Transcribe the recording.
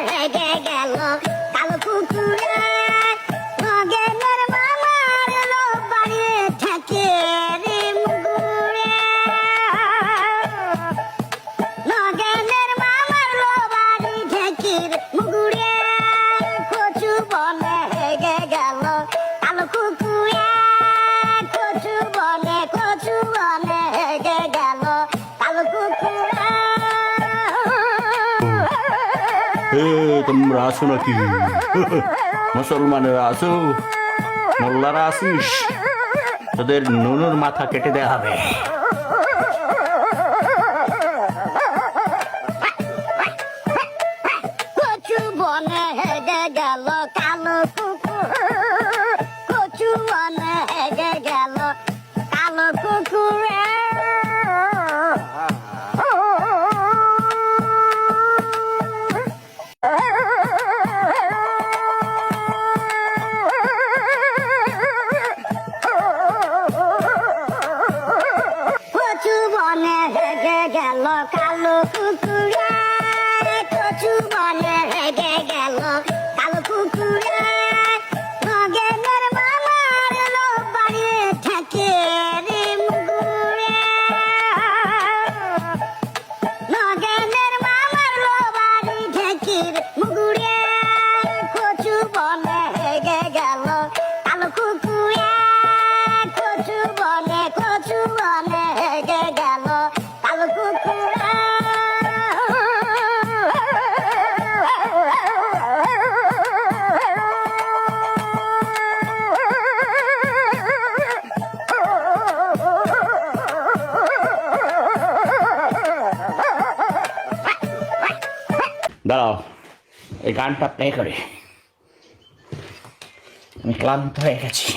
হেগে গেল কালো কুকুরে নগেনের মামার লোক বাড়ি থেকে রে মুগুরে নগেনের মামার লোক বাড়ি থেকে মুগুরে কচু বনে হেগে গেল কালো কুকুরে কচু বনে হেগে গেল কালো কুকুরে। তোমরা আছো নাকি? মুসলমানেরা আছো? মোল্লারা আসিস? তোদের নুনুর মাথা কেটে দেওয়া হবে। কচু বনে হেগে গেল কালো কুকুর কচু বনে হেগে গেল কালো কুকুরে কচু বনে হেগে গেল কালো কুকুরে কচু বনে হেগে গেল কালো কুকুরে নগেনের মামার লোক বাড়ি থেকে রে মুগুরে নগেনের মামার লোক বাড়ি থেকে মুগুরে কচু বনে হেগে গেল কালো কুকুরে কচু বনে হেগে গেল কালো কুকুরে। দাঁড়াও, এই গানটা প্লে করে, আমি ক্লান্ত হয়ে গেছি।